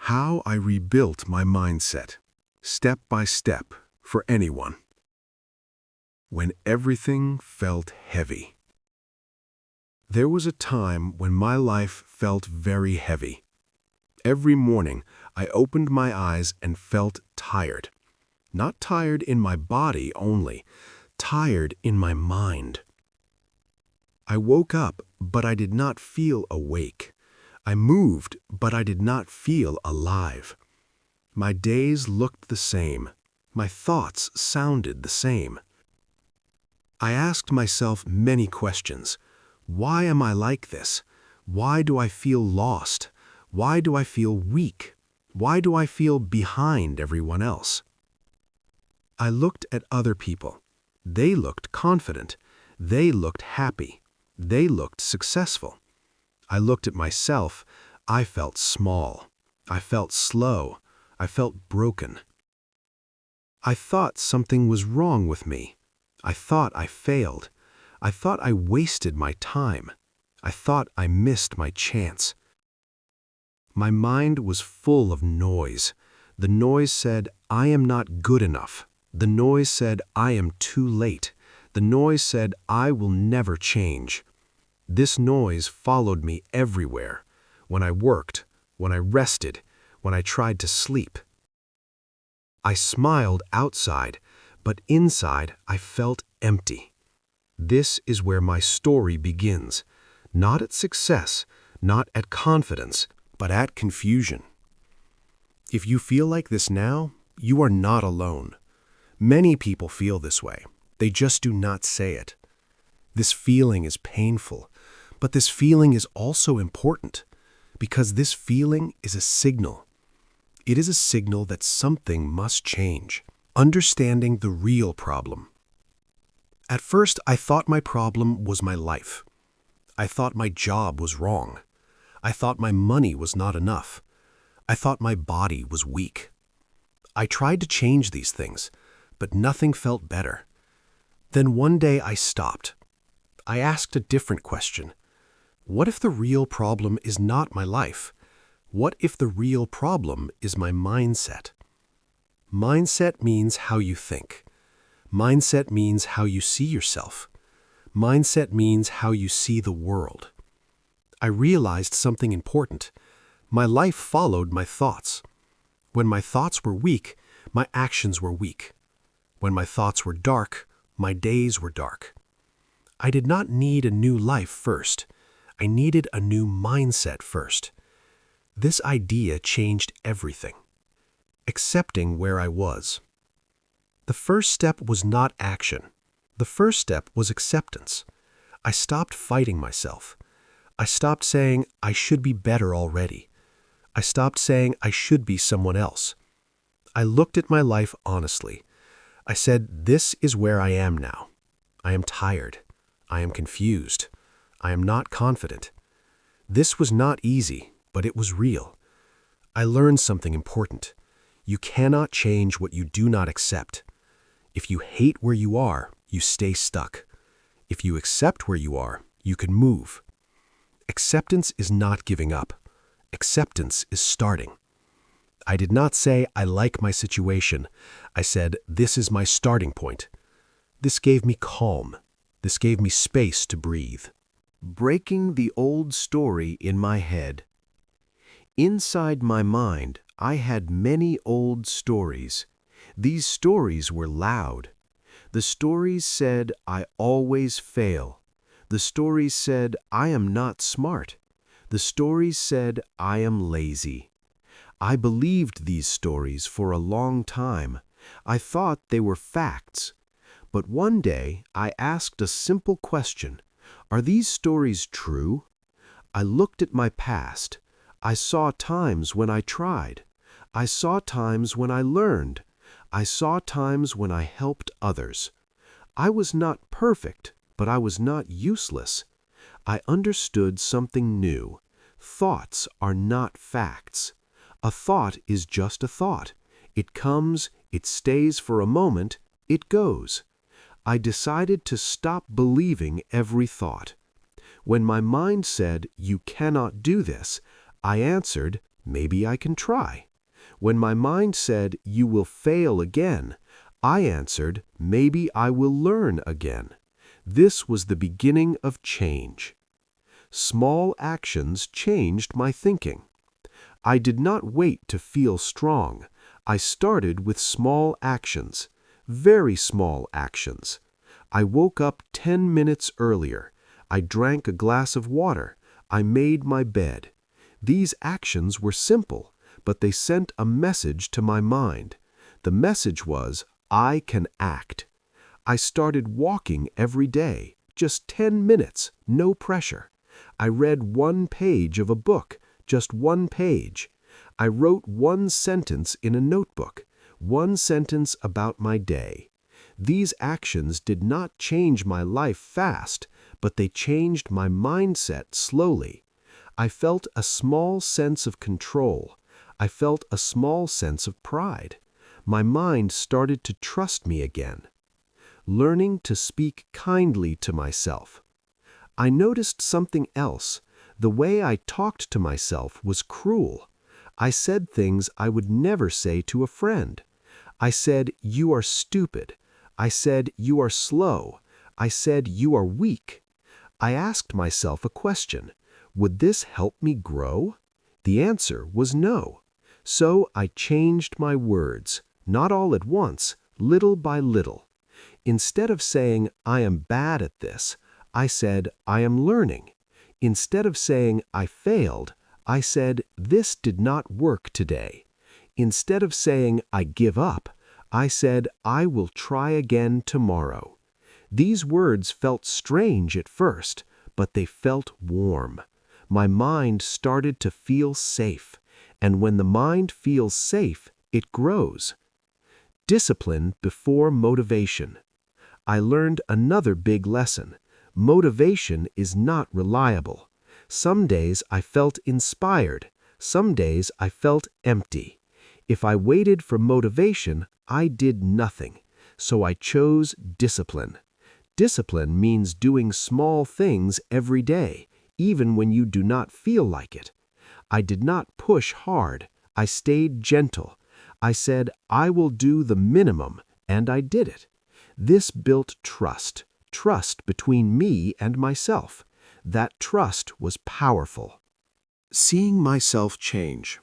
How I rebuilt my mindset, step by step, for anyone. When everything felt heavy. There was a time when my life felt very heavy. Every morning, I opened my eyes and felt tired. Not tired in my body only, tired in my mind. I woke up, but I did not feel awake. I moved, but I did not feel alive. My days looked the same. My thoughts sounded the same. I asked myself many questions. Why am I like this? Why do I feel lost? Why do I feel weak? Why do I feel behind everyone else? I looked at other people. They looked confident. They looked happy. They looked successful. I looked at myself. I felt small. I felt slow. I felt broken. I thought something was wrong with me. I thought I failed. I thought I wasted my time. I thought I missed my chance. My mind was full of noise. The noise said, I am not good enough. The noise said, I am too late. The noise said, I will never change. This noise followed me everywhere. When I worked, when I rested, when I tried to sleep. I smiled outside, but inside I felt empty. This is where my story begins, not at success, not at confidence, but at confusion. If you feel like this now, you are not alone. Many people feel this way. They just do not say it. This feeling is painful, but this feeling is also important, because this feeling is a signal. It is a signal that something must change. Understanding the real problem. At first, I thought my problem was my life. I thought my job was wrong. I thought my money was not enough. I thought my body was weak. I tried to change these things, but nothing felt better. Then one day I stopped. I asked a different question. What if the real problem is not my life? What if the real problem is my mindset? Mindset means how you think. Mindset means how you see yourself. Mindset means how you see the world. I realized something important. My life followed my thoughts. When my thoughts were weak, my actions were weak. When my thoughts were dark, my days were dark. I did not need a new life first. I needed a new mindset first. This idea changed everything. Accepting where I was. The first step was not action. The first step was acceptance. I stopped fighting myself. I stopped saying I should be better already. I stopped saying I should be someone else. I looked at my life honestly. I said, this is where I am now. I am tired. I am confused. I am not confident. This was not easy, but it was real. I learned something important. You cannot change what you do not accept. If you hate where you are, you stay stuck. If you accept where you are, you can move. Acceptance is not giving up. Acceptance is starting. I did not say I like my situation. I said this is my starting point. This gave me calm. This gave me space to breathe. Breaking the old story in my head. Inside my mind, I had many old stories. These stories were loud. The stories said, I always fail. The stories said, I am not smart. The stories said, I am lazy. I believed these stories for a long time. I thought they were facts. But one day, I asked a simple question. Are these stories true? I looked at my past. I saw times when I tried. I saw times when I learned. I saw times when I helped others. I was not perfect, but I was not useless. I understood something new. Thoughts are not facts. A thought is just a thought. It comes, it stays for a moment, it goes. I decided to stop believing every thought. When my mind said, you cannot do this, I answered, maybe I can try. When my mind said, you will fail again, I answered, maybe I will learn again. This was the beginning of change. Small actions changed my thinking. I did not wait to feel strong. I started with small actions, very small actions. I woke up 10 minutes earlier. I drank a glass of water. I made my bed. These actions were simple, but they sent a message to my mind. The message was, I can act. I started walking every day, just 10 minutes, no pressure. I read one page of a book, just one page. I wrote one sentence in a notebook, one sentence about my day. These actions did not change my life fast, but they changed my mindset slowly. I felt a small sense of control. I felt a small sense of pride. My mind started to trust me again. Learning to speak kindly to myself. I noticed something else. The way I talked to myself was cruel. I said things I would never say to a friend. I said, you are stupid. I said, you are slow. I said, you are weak. I asked myself a question. Would this help me grow? The answer was no. So I changed my words, not all at once, little by little. Instead of saying, I am bad at this, I said, I am learning. Instead of saying, I failed, I said, this did not work today. Instead of saying, I give up, I said, I will try again tomorrow. These words felt strange at first, but they felt warm. My mind started to feel safe, and when the mind feels safe, it grows. Discipline before motivation. I learned another big lesson. Motivation is not reliable. Some days I felt inspired. Some days I felt empty. If I waited for motivation, I did nothing. So I chose discipline. Discipline means doing small things every day, even when you do not feel like it. I did not push hard. I stayed gentle. I said, I will do the minimum, and I did it. This built trust between me and myself. That trust was powerful. Seeing myself change.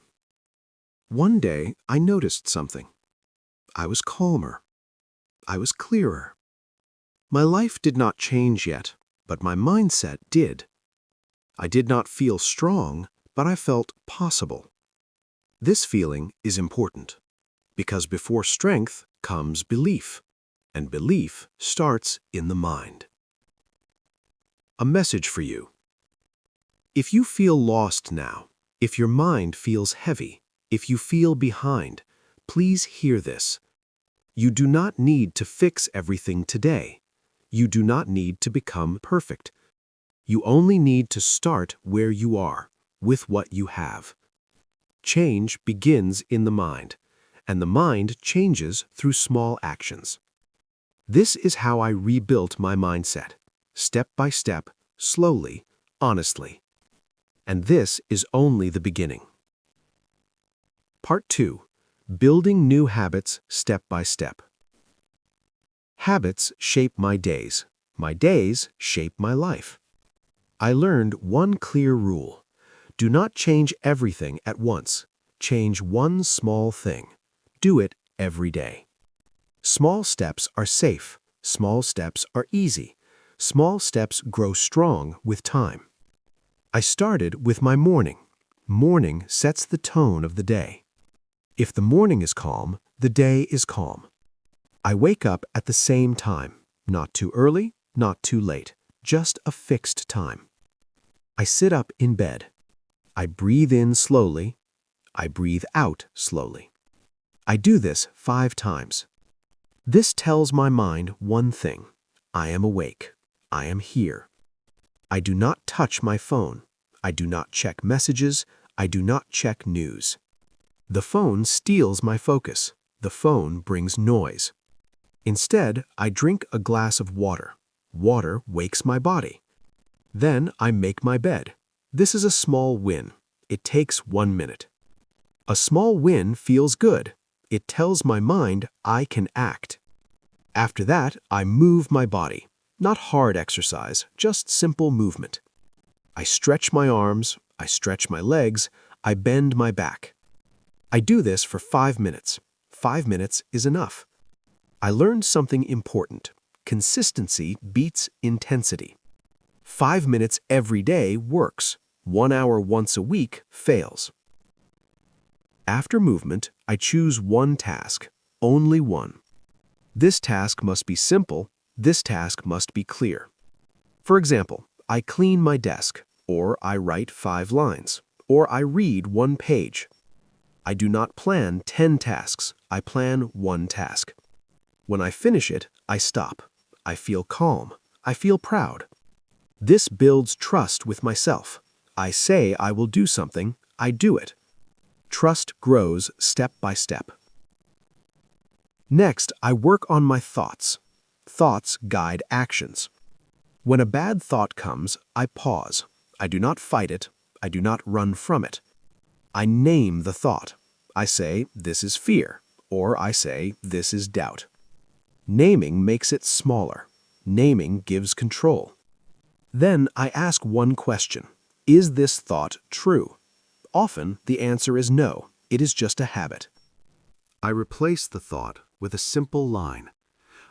One day, I noticed something. I was calmer. I was clearer. My life did not change yet, but my mindset did. I did not feel strong, but I felt possible. This feeling is important, because before strength comes belief, and belief starts in the mind. A message for you. If you feel lost now, if your mind feels heavy, if you feel behind, please hear this. You do not need to fix everything today. You do not need to become perfect. You only need to start where you are, with what you have. Change begins in the mind, and the mind changes through small actions. This is how I rebuilt my mindset, step by step, slowly, honestly. And this is only the beginning. Part 2. Building new habits step by step. Habits shape my days. My days shape my life. I learned one clear rule. Do not change everything at once. Change one small thing. Do it every day. Small steps are safe. Small steps are easy. Small steps grow strong with time. I started with my morning. Morning sets the tone of the day. If the morning is calm, the day is calm. I wake up at the same time, not too early, not too late, just a fixed time. I sit up in bed. I breathe in slowly. I breathe out slowly. I do this 5 times. This tells my mind one thing. I am awake. I am here. I do not touch my phone. I do not check messages. I do not check news. The phone steals my focus. The phone brings noise. Instead, I drink a glass of water. Water wakes my body. Then I make my bed. This is a small win. It takes 1 minute. A small win feels good. It tells my mind I can act. After that, I move my body. Not hard exercise, just simple movement. I stretch my arms, I stretch my legs, I bend my back. I do this for 5 minutes. 5 minutes is enough. I learned something important. Consistency beats intensity. 5 minutes every day works. 1 hour once a week fails. After movement, I choose one task, only one. This task must be simple, this task must be clear. For example, I clean my desk, or I write 5 lines, or I read 1 page. I do not plan 10 tasks, I plan 1 task. When I finish it, I stop. I feel calm. I feel proud. This builds trust with myself. I say I will do something, I do it. Trust grows step by step. Next, I work on my thoughts. Thoughts guide actions. When a bad thought comes, I pause. I do not fight it. I do not run from it. I name the thought. I say, this is fear, or I say, this is doubt. Naming makes it smaller. Naming gives control. Then I ask one question. Is this thought true? Often, the answer is no. It is just a habit. I replace the thought with a simple line.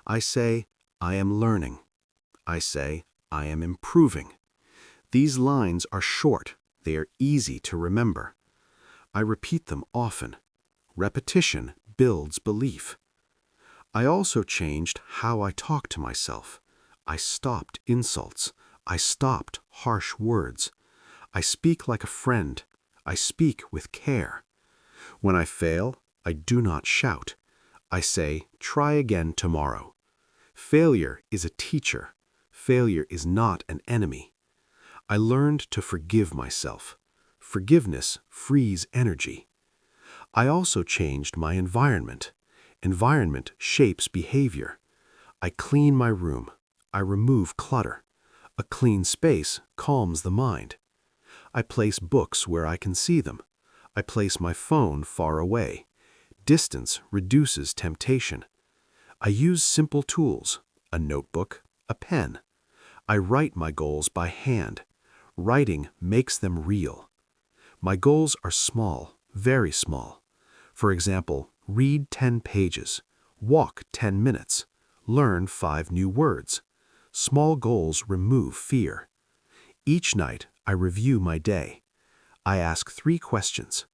I say, I am learning. I say, I am improving. These lines are short. They are easy to remember. I repeat them often. Repetition builds belief. I also changed how I talk to myself. I stopped insults. I stopped harsh words. I speak like a friend. I speak with care. When I fail, I do not shout. I say, try again tomorrow. Failure is a teacher. Failure is not an enemy. I learned to forgive myself. Forgiveness frees energy. I also changed my environment. Environment shapes behavior. I clean my room. I remove clutter. A clean space calms the mind. I place books where I can see them. I place my phone far away. Distance reduces temptation. I use simple tools, a notebook, a pen. I write my goals by hand. Writing makes them real. My goals are small, very small. For example, read 10 pages, walk 10 minutes, learn 5 new words. Small goals remove fear. Each night, I review my day. I ask 3 questions.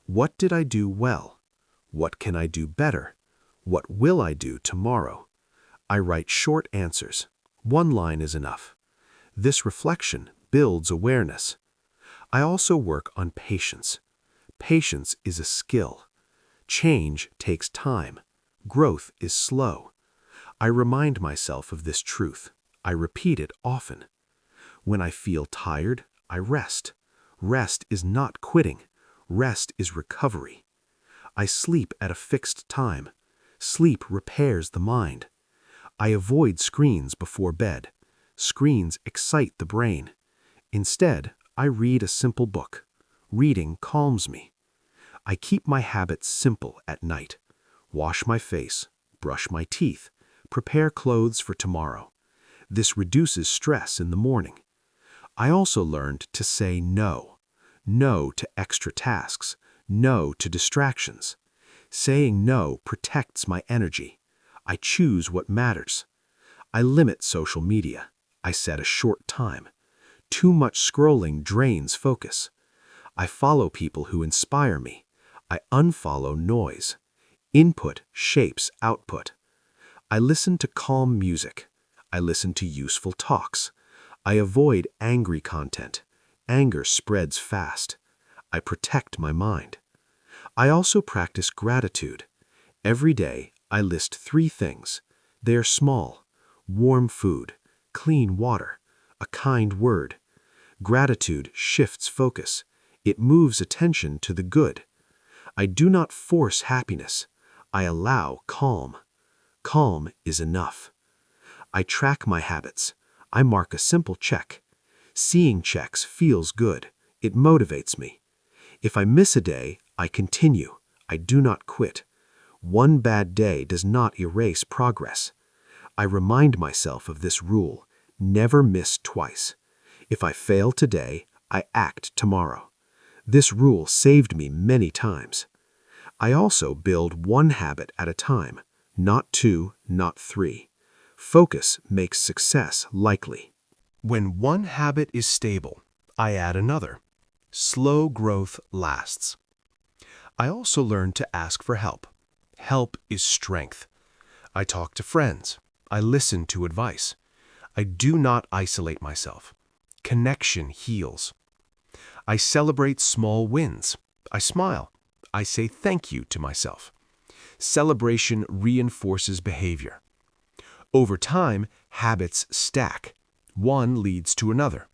What did I do well? What can I do better? What will I do tomorrow? I write short answers. 1 line is enough. This reflection builds awareness. I also work on patience. Patience is a skill. Change takes time. Growth is slow. I remind myself of this truth. I repeat it often. When I feel tired, I rest. Rest is not quitting. Rest is recovery. I sleep at a fixed time. Sleep repairs the mind. I avoid screens before bed. Screens excite the brain. Instead, I read a simple book. Reading calms me. I keep my habits simple at night. Wash my face, brush my teeth, prepare clothes for tomorrow. This reduces stress in the morning. I also learned to say no. No to extra tasks. No to distractions. Saying no protects my energy. I choose what matters. I limit social media. I set a short time. Too much scrolling drains focus. I follow people who inspire me. I unfollow noise. Input shapes output. I listen to calm music. I listen to useful talks. I avoid angry content. Anger spreads fast. I protect my mind. I also practice gratitude. Every day, I list 3 things. They are small: warm food, clean water, a kind word. Gratitude shifts focus. It moves attention to the good. I do not force happiness. I allow calm. Calm is enough. I track my habits. I mark a simple check. Seeing checks feels good. It motivates me. If I miss a day, I continue. I do not quit. One bad day does not erase progress. I remind myself of this rule: never miss twice. If I fail today, I act tomorrow. This rule saved me many times. I also build one habit at a time, not two, not three. Focus makes success likely. When one habit is stable, I add another. Slow growth lasts. I also learned to ask for help. Help is strength. I talk to friends. I listen to advice. I do not isolate myself. Connection heals. I celebrate small wins. I smile. I say thank you to myself. Celebration reinforces behavior. Over time, habits stack. One leads to another.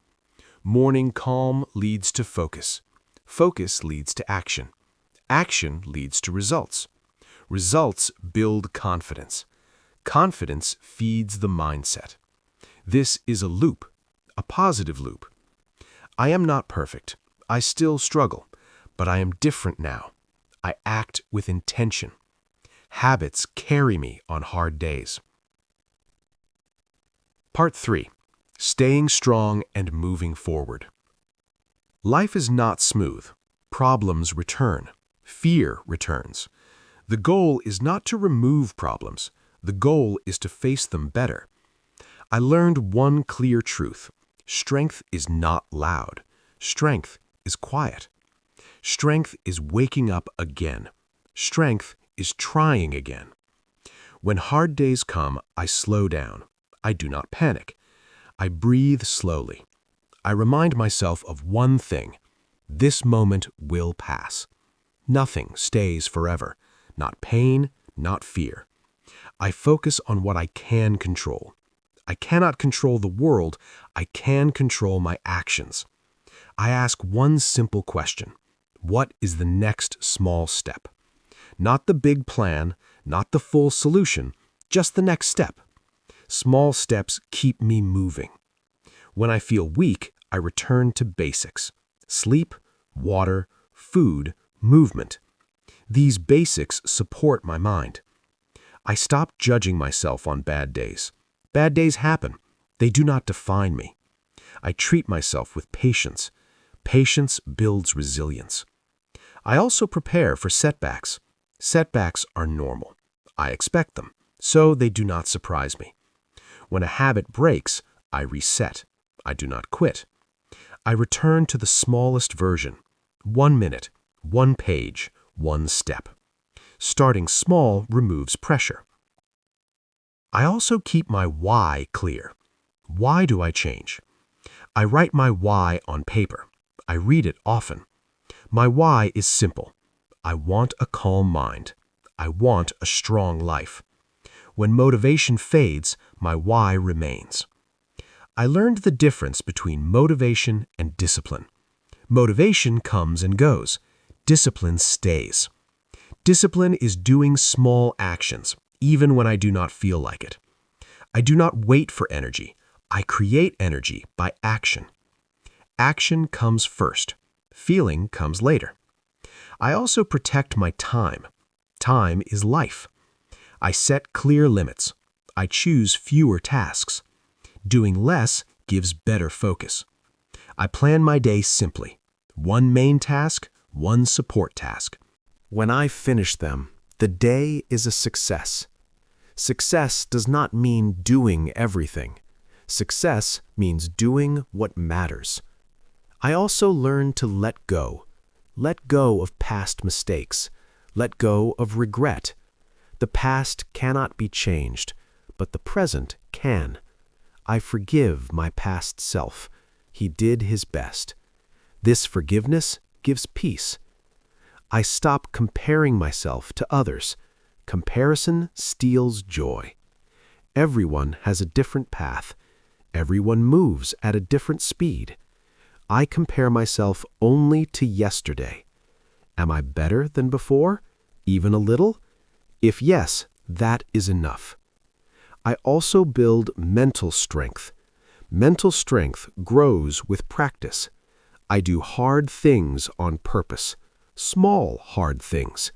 Morning calm leads to focus. Focus leads to action. Action leads to results. Results build confidence. Confidence feeds the mindset. This is a loop, a positive loop. I am not perfect. I still struggle, but I am different now. I act with intention. Habits carry me on hard days. Part 3. Staying strong and moving forward. Life is not smooth. Problems return. Fear returns. The goal is not to remove problems. The goal is to face them better. I learned one clear truth. Strength is not loud. Strength is quiet. Strength is waking up again. Strength is trying again. When hard days come, I slow down. I do not panic. I breathe slowly. I remind myself of one thing. This moment will pass. Nothing stays forever. Not pain, not fear. I focus on what I can control. I cannot control the world. I can control my actions. I ask one simple question. What is the next small step? Not the big plan, not the full solution, just the next step. Small steps keep me moving. When I feel weak, I return to basics. Sleep, water, food, movement. These basics support my mind. I stop judging myself on bad days. Bad days happen. They do not define me. I treat myself with patience. Patience builds resilience. I also prepare for setbacks. Setbacks are normal. I expect them, so they do not surprise me. When a habit breaks, I reset. I do not quit. I return to the smallest version. 1 minute, 1 page, 1 step. Starting small removes pressure. I also keep my why clear. Why do I change? I write my why on paper. I read it often. My why is simple. I want a calm mind. I want a strong life. When motivation fades, my why remains. I learned the difference between motivation and discipline. Motivation comes and goes. Discipline stays. Discipline is doing small actions, even when I do not feel like it. I do not wait for energy. I create energy by action. Action comes first. Feeling comes later. I also protect my time. Time is life. I set clear limits. I choose fewer tasks. Doing less gives better focus. I plan my day simply. 1 main task, 1 support task. When I finish them, the day is a success. Success does not mean doing everything. Success means doing what matters. I also learn to let go. Let go of past mistakes. Let go of regret. The past cannot be changed, but the present can. I forgive my past self. He did his best. This forgiveness gives peace. I stop comparing myself to others. Comparison steals joy. Everyone has a different path. Everyone moves at a different speed. I compare myself only to yesterday. Am I better than before? Even a little? If yes, that is enough. I also build mental strength. Mental strength grows with practice. I do hard things on purpose. small, hard things.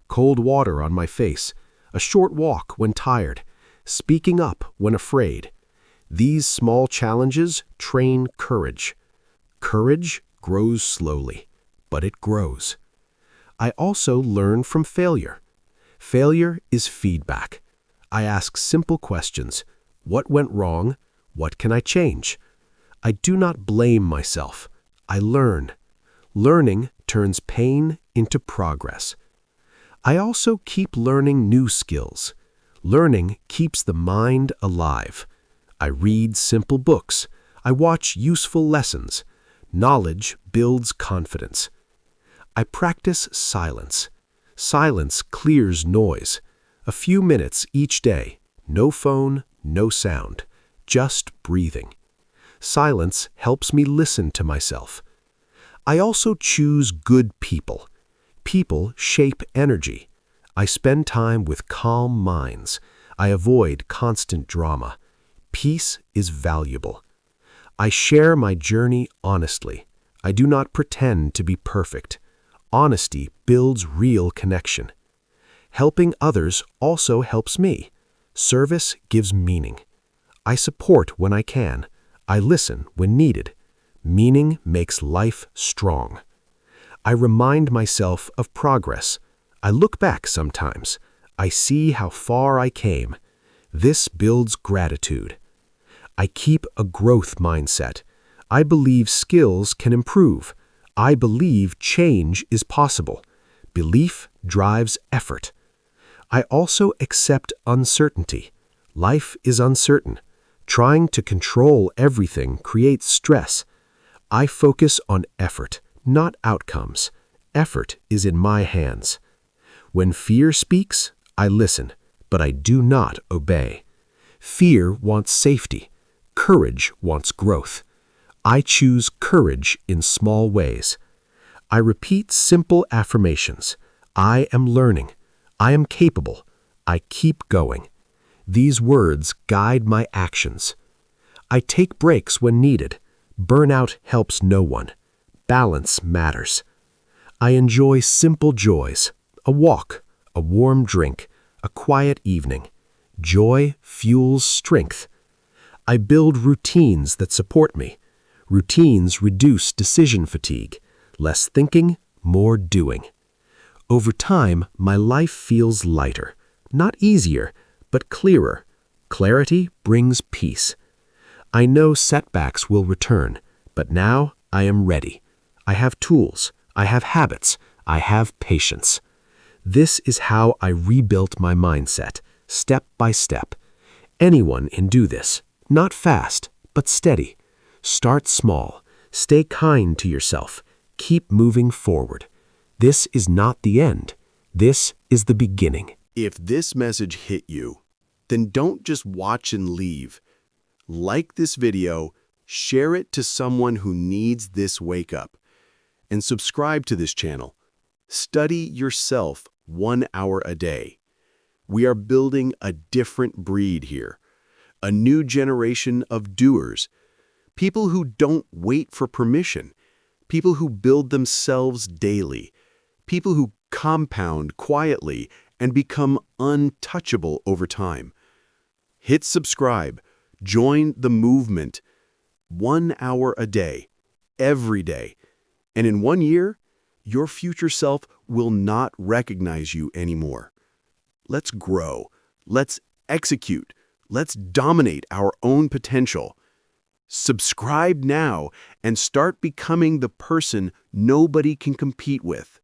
Cold water on my face, a short walk when tired, speaking up when afraid. These small challenges train courage. Courage grows slowly, but it grows. I also learn from failure. Failure is feedback. I ask simple questions. What went wrong? What can I change? I do not blame myself. I learn. Learning turns pain into progress. I also keep learning new skills. Learning keeps the mind alive. I read simple books. I watch useful lessons. Knowledge builds confidence. I practice silence. Silence clears noise. A few minutes each day. No phone, no sound. Just breathing. Silence helps me listen to myself. I also choose good people. People shape energy. I spend time with calm minds. I avoid constant drama. Peace is valuable. I share my journey honestly. I do not pretend to be perfect. Honesty builds real connection. Helping others also helps me. Service gives meaning. I support when I can. I listen when needed. Meaning makes life strong. I remind myself of progress. I look back sometimes. I see how far I came. This builds gratitude. I keep a growth mindset. I believe skills can improve. I believe change is possible. Belief drives effort. I also accept uncertainty. Life is uncertain. Trying to control everything creates stress. I focus on effort, not outcomes. Effort is in my hands. When fear speaks, I listen, but I do not obey. Fear wants safety. Courage wants growth. I choose courage in small ways. I repeat simple affirmations. I am learning. I am capable. I keep going. These words guide my actions. I take breaks when needed. Burnout helps no one. Balance matters. I enjoy simple joys. A walk, a warm drink, a quiet evening. Joy fuels strength. I build routines that support me. Routines reduce decision fatigue. Less thinking, more doing. Over time, my life feels lighter. Not easier, but clearer. Clarity brings peace. I know setbacks will return, but now I am ready. I have tools. I have habits. I have patience. This is how I rebuilt my mindset, step by step. Anyone can do this. Not fast, but steady. Start small. Stay kind to yourself. Keep moving forward. This is not the end. This is the beginning. If this message hit you, then don't just watch and leave. Like this video, share it to someone who needs this wake up, and subscribe to this channel. Study yourself 1 hour a day. We are building a different breed here, a new generation of doers, people who don't wait for permission, people who build themselves daily, people who compound quietly and become untouchable over time. Hit subscribe, join the movement. 1 hour a day, every day. And in 1 year, your future self will not recognize you anymore. Let's grow. Let's execute. Let's dominate our own potential. Subscribe now and start becoming the person nobody can compete with.